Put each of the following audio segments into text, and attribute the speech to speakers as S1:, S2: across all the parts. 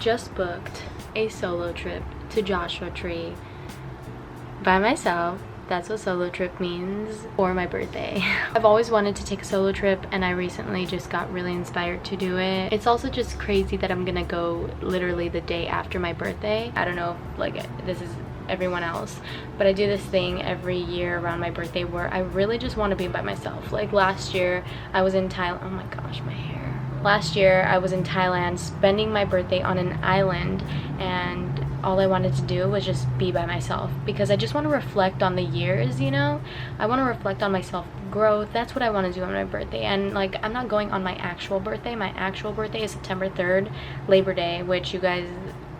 S1: just booked a solo trip to Joshua Tree by myself. That's what solo trip means, for my birthday. I've always wanted to take a solo trip and I recently just got really inspired to do it. It's also just crazy that I'm gonna go literally the day after my birthday. I don't know if like this is everyone else, but I do this thing every year around my birthday where I really just want to be by myself. Like last year I was in Thailand. Oh my gosh, my hair. Last year I was in Thailand spending my birthday on an island, and all I wanted to do was just be by myself because I just want to reflect on the years, you know? I want to reflect on my self-growth. That's what I want to do on my birthday. And like, I'm not going on my actual birthday. My actual birthday is September 3rd, Labor Day, which you guys,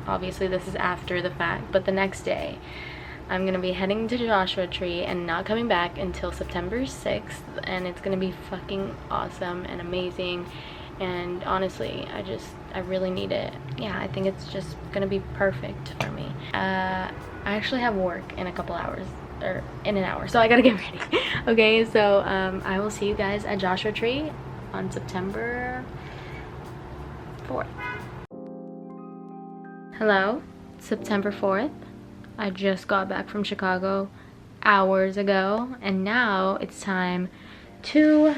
S1: obviously this is after the fact, but the next day I'm gonna be heading to Joshua Tree and not coming back until September 6th, and it's gonna be fucking awesome and amazing. And honestly, I really need it. Yeah, I think it's just gonna be perfect for me. I actually have work in a couple hours, or in an hour, so I gotta get ready. Okay, so I will see you guys at Joshua Tree on September 4th. Hello, September 4th. I just got back from Chicago hours ago, and now it's time to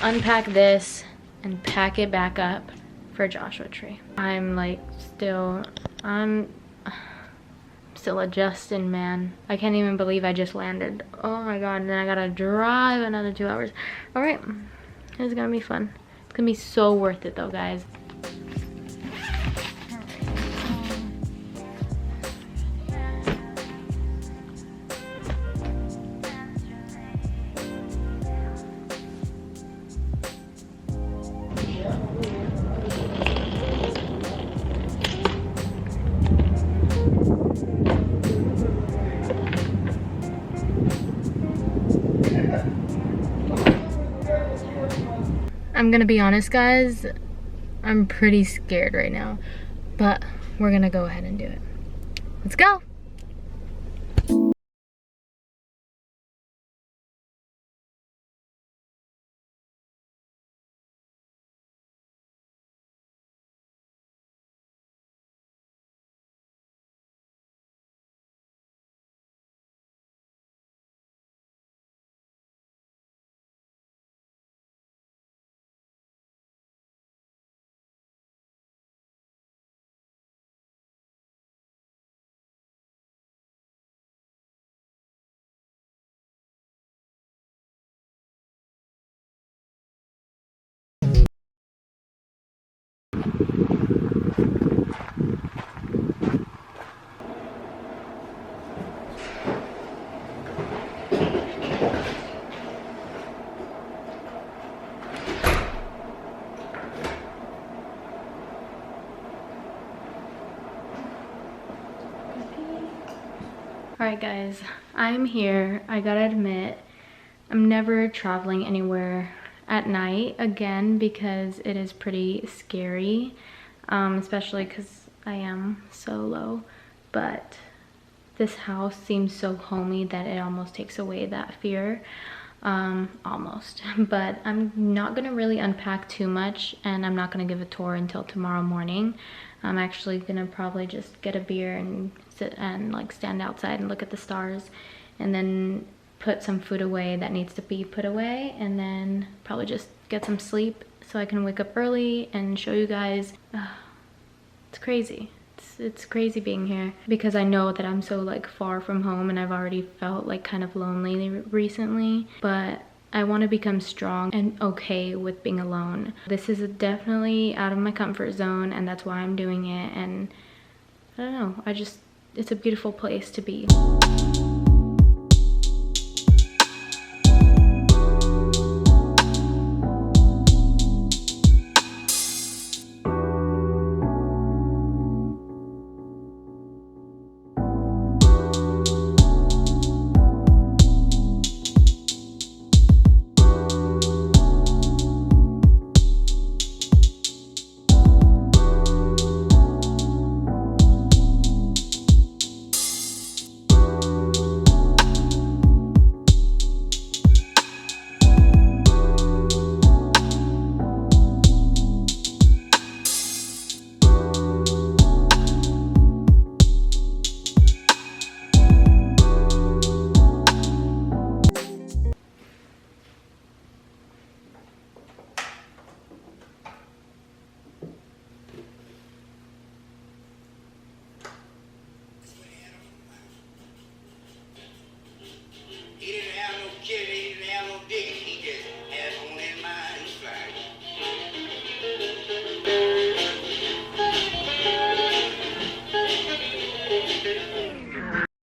S1: unpack this and pack it back up for Joshua Tree. I'm still adjusting, man. I can't even believe I just landed. Oh my god, and then I gotta drive another 2 hours. All right, it's gonna be fun. It's gonna be so worth it though, guys. I'm gonna be honest, guys, I'm pretty scared right now, but we're gonna go ahead and do it. Let's go. Alright guys, I'm here. I gotta admit, I'm never traveling anywhere at night again because it is pretty scary, especially because I am solo, but this house seems so homey that it almost takes away that fear. Almost. But I'm not gonna really unpack too much, and I'm not gonna give a tour until tomorrow morning. I'm actually gonna probably just get a beer and sit and like stand outside and look at the stars, and then put some food away that needs to be put away, and then probably just get some sleep so I can wake up early and show you guys. It's crazy. It's crazy being here because I know that I'm so like far from home, and I've already felt like kind of lonely recently, but I want to become strong and okay with being alone. This is definitely out of my comfort zone, and that's why I'm doing it. And I don't know, it's a beautiful place to be.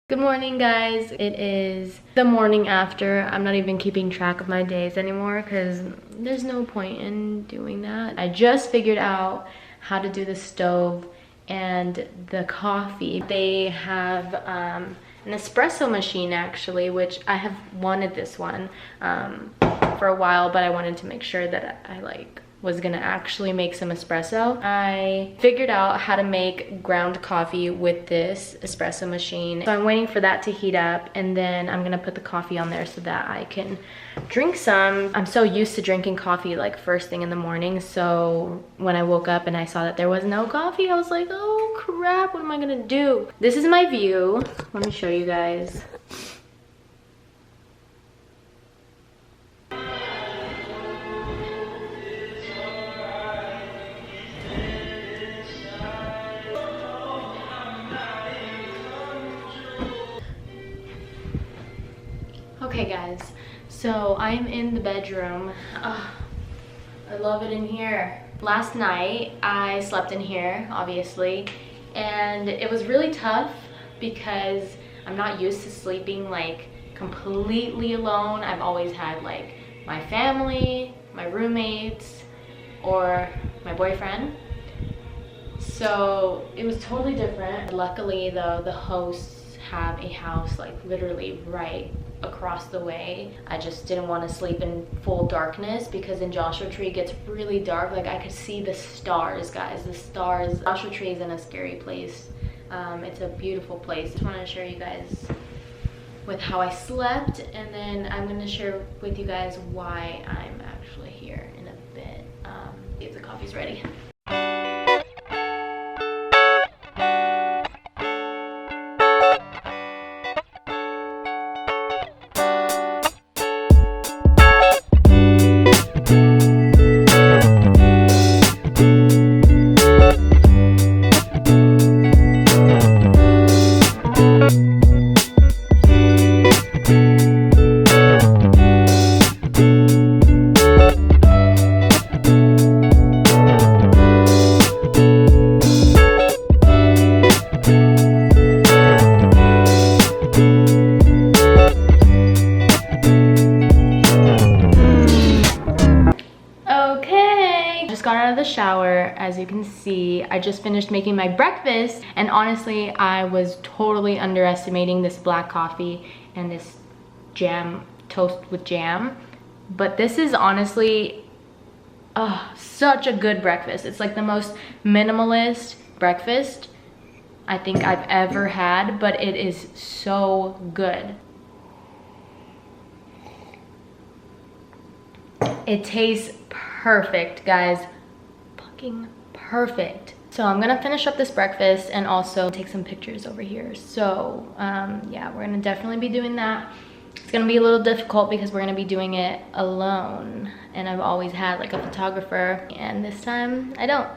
S1: Good morning, guys. It is the morning after. I'm not even keeping track of my days anymore because there's no point in doing that. I just figured out how to do the stove and the coffee. They have an espresso machine actually, which I have wanted this one for a while, but I wanted to make sure that I was gonna actually make some espresso. I figured out how to make ground coffee with this espresso machine. So I'm waiting for that to heat up, and then I'm gonna put the coffee on there so that I can drink some. I'm so used to drinking coffee like first thing in the morning, so when I woke up and I saw that there was no coffee, I was like, oh crap, what am I gonna do? This is my view. Let me show you guys. Okay guys, so I'm in the bedroom. I love it in here. Last night I slept in here, obviously, and it was really tough because I'm not used to sleeping like completely alone. I've always had like my family, my roommates, or my boyfriend. So it was totally different. Luckily though, the hosts have a house like literally right across the way. I just didn't want to sleep in full darkness because in Joshua Tree it gets really dark. Like I could see the stars, guys, the stars. Joshua Tree is in a scary place. It's a beautiful place. Just wanted to share you guys with how I slept, and then I'm going to share with you guys why I'm actually here in a bit. If the coffee's ready. Got out of the shower. As you can see, I just finished making my breakfast, and honestly I was totally underestimating this black coffee and this jam toast with jam, but this is honestly such a good breakfast. It's like the most minimalist breakfast I think I've ever had, but it is so good. It tastes perfect, guys. Fucking perfect. So I'm gonna finish up this breakfast and also take some pictures over here. So yeah, we're gonna definitely be doing that. It's gonna be a little difficult because we're gonna be doing it alone, and I've always had like a photographer, and this time I don't.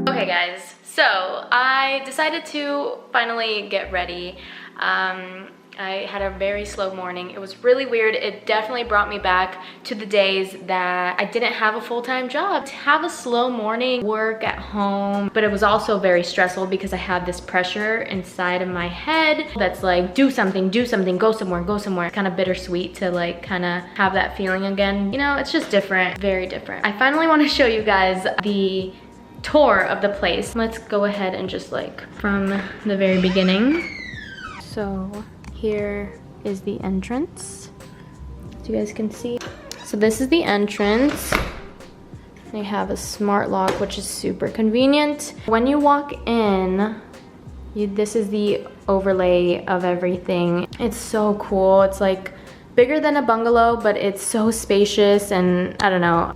S1: Okay guys, so I decided to finally get ready. I had a very slow morning. It was really weird. It definitely brought me back to the days that I didn't have a full-time job. To have a slow morning, work at home, but it was also very stressful because I had this pressure inside of my head that's like, do something, go somewhere, go somewhere. It's kind of bittersweet to like kind of have that feeling again. You know, it's just different, very different. I finally want to show you guys the tour of the place. Let's go ahead and just like from the very beginning. So here is the entrance, as you guys can see. So this is the entrance. They have a smart lock, which is super convenient. When you walk in, this is the overlay of everything. It's so cool. It's like bigger than a bungalow, but it's so spacious, and I don't know.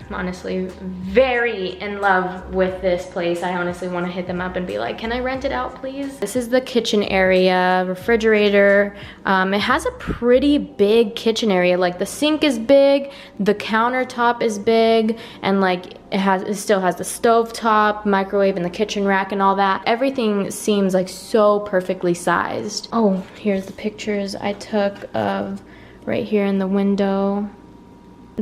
S1: I'm honestly very in love with this place. I honestly want to hit them up and be like, can I rent it out, please? This is the kitchen area, refrigerator. It has a pretty big kitchen area. Like the sink is big, the countertop is big, and like it still has the stove top, microwave, and the kitchen rack and all that. Everything seems like so perfectly sized. Oh, here's the pictures I took of right here in the window.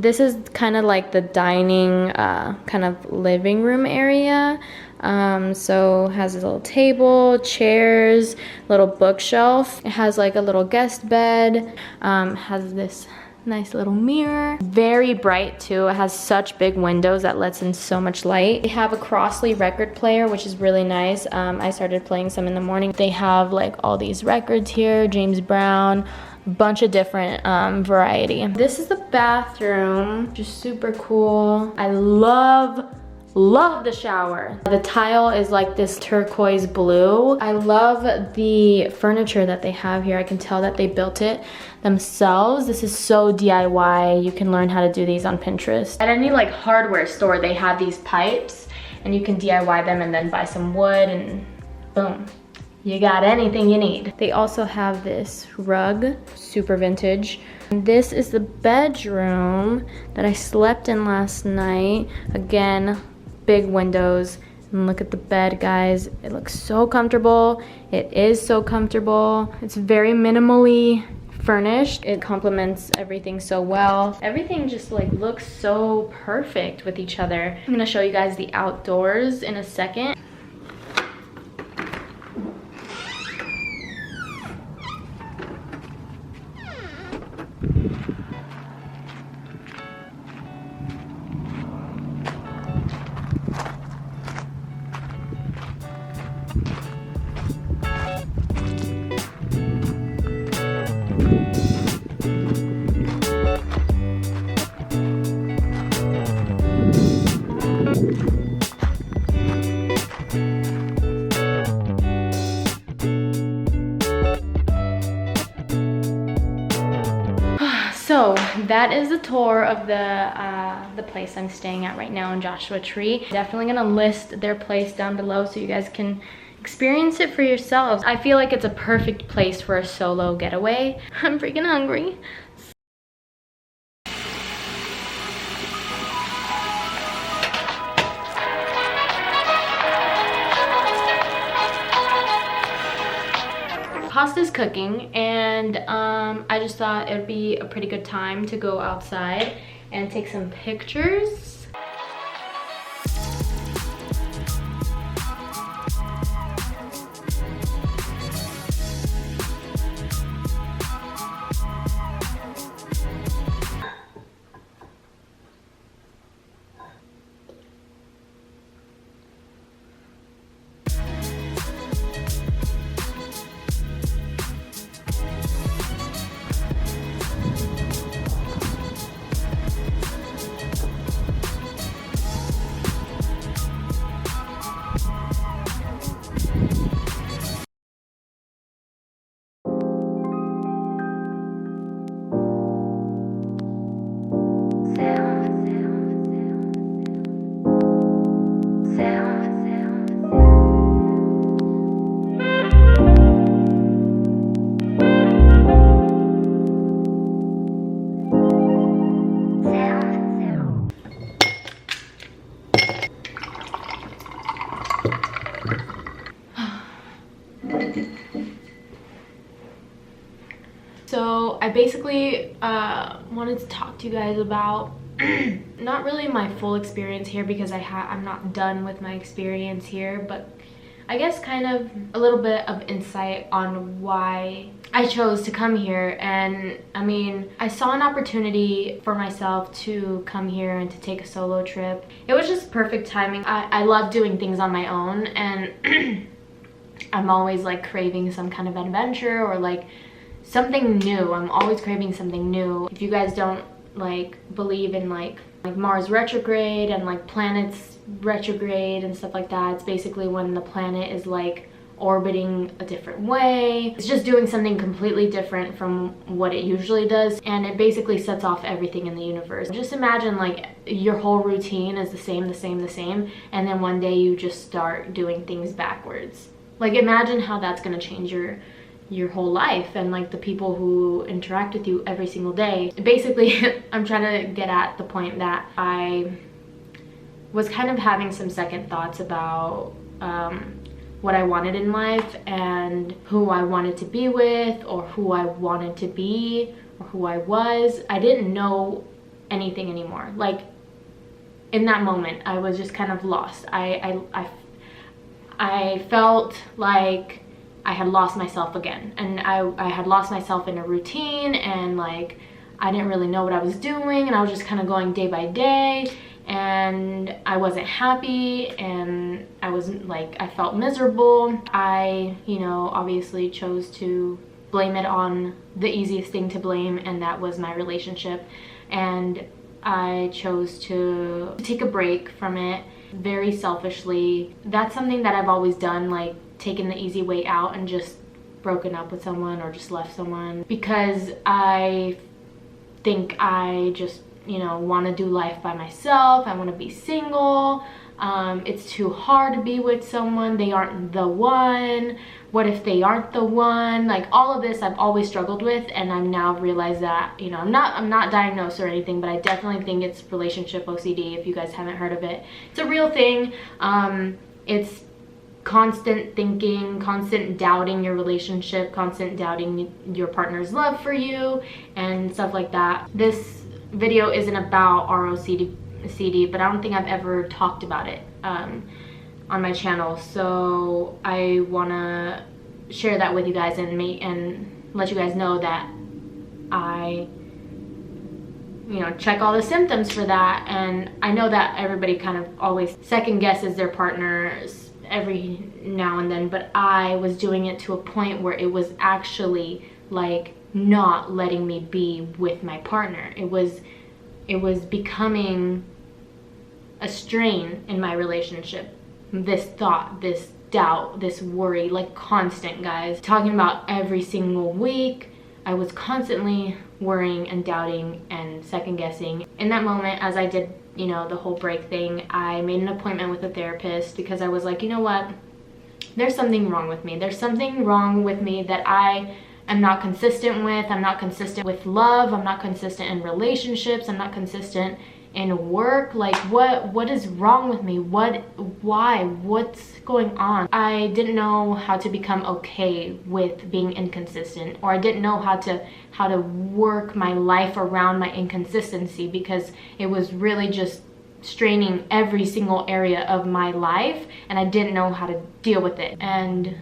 S1: this is kind of like the dining kind of living room area. So it has a little table, chairs, little bookshelf. It has like a little guest bed, has this nice little mirror. Very bright too. It has such big windows that lets in so much light. They have a Crossley record player, which is really nice. I started playing some in the morning. They have like all these records here, James Brown, bunch of different variety. This is the bathroom, just super cool. I love the shower. The tile is like this turquoise blue. I love the furniture that they have here. I can tell that they built it themselves. This is so DIY. You can learn how to do these on Pinterest. At any like hardware store, they have these pipes and you can DIY them and then buy some wood and boom. You got anything you need. They also have this rug, super vintage. And this is the bedroom that I slept in last night. Again, big windows. And look at the bed, guys. It looks so comfortable. It is so comfortable. It's very minimally furnished. It complements everything so well. Everything just like looks so perfect with each other. I'm gonna show you guys the outdoors in a second. So that is the tour of the place I'm staying at right now in Joshua Tree. Definitely gonna list their place down below so you guys can experience it for yourselves. I feel like it's a perfect place for a solo getaway. I'm freaking hungry. Pasta's cooking, and I just thought it would be a pretty good time to go outside and take some pictures. So I basically wanted to talk to you guys about not really my full experience here because I'm not done with my experience here, but I guess kind of a little bit of insight on why I chose to come here. And I mean, I saw an opportunity for myself to come here and to take a solo trip. It was just perfect timing. I love doing things on my own, and I'm always like craving some kind of adventure or like something new. I'm always craving something new. If you guys don't like believe in like Mars retrograde and like planets retrograde and stuff like that, it's basically when the planet is like orbiting a different way. It's just doing something completely different from what it usually does, and it basically sets off everything in the universe. Just imagine like your whole routine is the same, and then one day you just start doing things backwards. Like imagine how that's gonna change your whole life and like the people who interact with you every single day. Basically, I'm trying to get at the point that I was kind of having some second thoughts about what I wanted in life and who I wanted to be with or who I wanted to be or who I was. I didn't know anything anymore. Like, in that moment, I was just kind of lost. I felt like I had lost myself again, and I had lost myself in a routine, and like I didn't really know what I was doing, and I was just kind of going day by day, and I wasn't happy, and I wasn't, like, I felt miserable. I, you know, obviously chose to blame it on the easiest thing to blame, and that was my relationship, and I chose to take a break from it very selfishly. That's something that I've always done, like taken the easy way out and just broken up with someone or just left someone, because I think I just, you know, want to do life by myself. I want to be single. It's too hard to be with someone. They aren't the one. What if they aren't the one? Like, all of this I've always struggled with, and I've now realized that, you know, I'm not diagnosed or anything, but I definitely think it's relationship OCD. If you guys haven't heard of it, it's a real thing. It's constant thinking, constant doubting your relationship, constant doubting your partner's love for you, and stuff like that. This video isn't about ROCD, but I don't think I've ever talked about it on my channel, so I want to share that with you guys and let you guys know that I, you know, check all the symptoms for that. And I know that everybody kind of always second guesses their partners every now and then, but I was doing it to a point where it was actually like not letting me be with my partner. It was becoming a strain in my relationship. This thought, this doubt, this worry, like constant, guys. Talking about every single week, I was constantly worrying and doubting and second guessing. In that moment, as I did, you know, the whole break thing, I made an appointment with a therapist, because I was like, you know what? There's something wrong with me. There's something wrong with me that I am not consistent with. I'm not consistent with love. I'm not consistent in relationships. I'm not consistent in work. Like, what is wrong with me? Why? What's going on? I didn't know how to become okay with being inconsistent, or I didn't know how to work my life around my inconsistency, because it was really just straining every single area of my life, and I didn't know how to deal with it and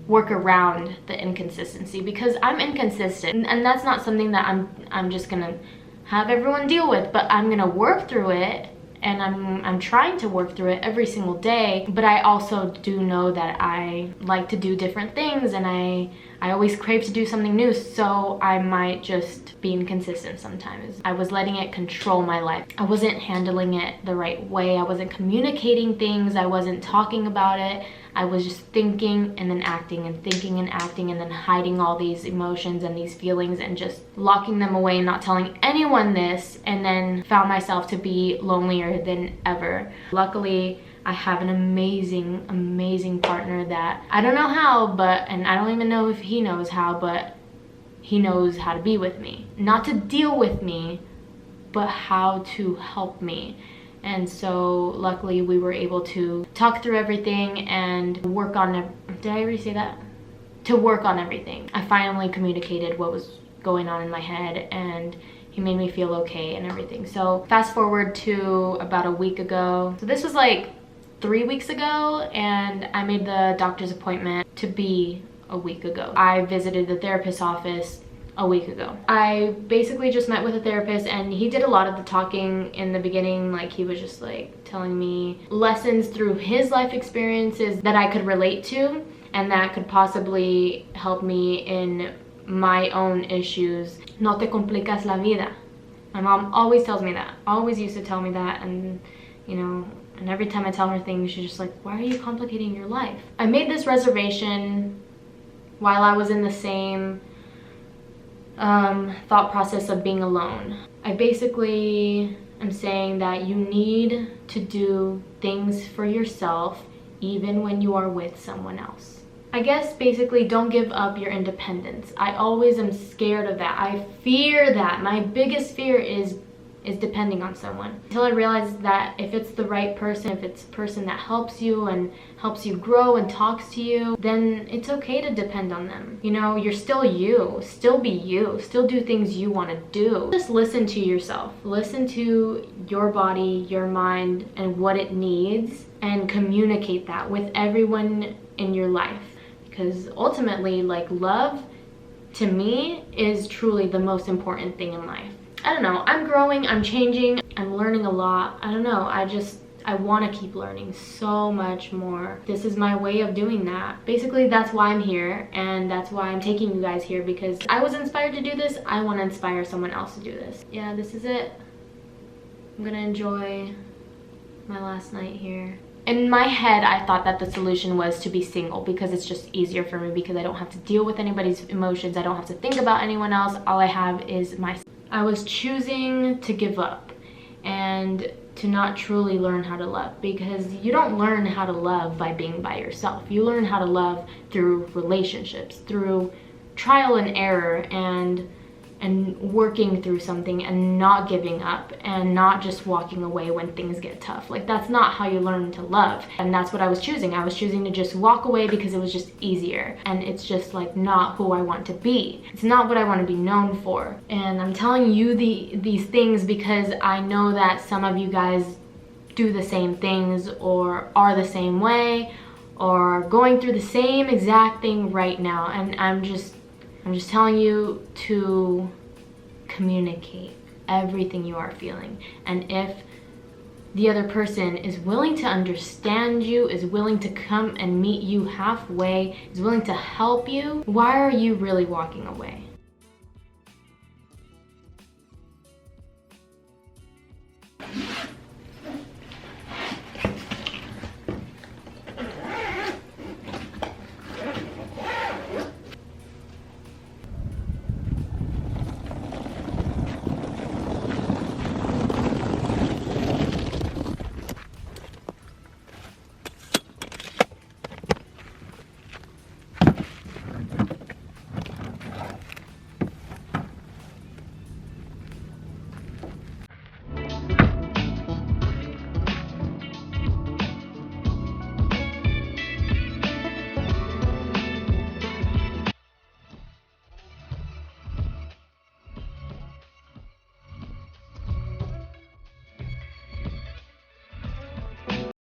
S1: work around the inconsistency, because I'm inconsistent, and that's not something that I'm just gonna have everyone deal with, but I'm gonna work through it, and I'm trying to work through it every single day. But I also do know that I like to do different things, and I always crave to do something new, so I might just be inconsistent sometimes. I was letting it control my life. I wasn't handling it the right way. I wasn't communicating things. I wasn't talking about it. I was just thinking and then acting, and thinking and acting, and then hiding all these emotions and these feelings and just locking them away and not telling anyone this, and then found myself to be lonelier than ever. Luckily, I have an amazing, amazing partner that I don't know how, and I don't even know if he knows how, but he knows how to be with me. Not to deal with me, but how to help me. And so luckily we were able to talk through everything and work on it. Did I already say that? To work on everything. I finally communicated what was going on in my head, and he made me feel okay and everything. So fast forward to about a week ago. So this was like 3 weeks ago, and I made the doctor's appointment to be a week ago. I visited the therapist's office a week ago. I basically just met with a therapist, and he did a lot of the talking in the beginning. Like, he was just like telling me lessons through his life experiences that I could relate to, and that could possibly help me in my own issues. No te complicas la vida. My mom always tells me that, always used to tell me that, and you know, and every time I tell her things, she's just like, why are you complicating your life? I made this reservation while I was in the same thought process of being alone. I basically am saying that you need to do things for yourself even when you are with someone else. I guess basically don't give up your independence. I always am scared of that. I fear that. My biggest fear is is depending on someone. Until I realized that if it's the right person, if it's a person that helps you and helps you grow and talks to you, then it's okay to depend on them. You know, you're still you. Still be you. Still do things you want to do. Just listen to yourself. Listen to your body, your mind, and what it needs, and communicate that with everyone in your life. Because ultimately, like, love to me is truly the most important thing in life. I don't know, I'm growing, I'm changing, I'm learning a lot. I don't know, I want to keep learning so much more. This is my way of doing that. Basically, that's why I'm here, and that's why I'm taking you guys here, because I was inspired to do this. I want to inspire someone else to do this. Yeah, this is it. I'm gonna enjoy my last night here. In my head, I thought that the solution was to be single because it's just easier for me, because I don't have to deal with anybody's emotions. I don't have to think about anyone else. All I have is myself. I was choosing to give up and to not truly learn how to love, because you don't learn how to love by being by yourself. You learn how to love through relationships, through trial and error, and working through something and not giving up and not just walking away when things get tough. Like, that's not how you learn to love. And that's what I was choosing. I was choosing to just walk away because it was just easier. And it's just like not who I want to be. It's not what I want to be known for. And I'm telling you these things because I know that some of you guys do the same things or are the same way or are going through the same exact thing right now. And I'm just telling you to communicate everything you are feeling. And if the other person is willing to understand you, is willing to come and meet you halfway, is willing to help you, why are you really walking away?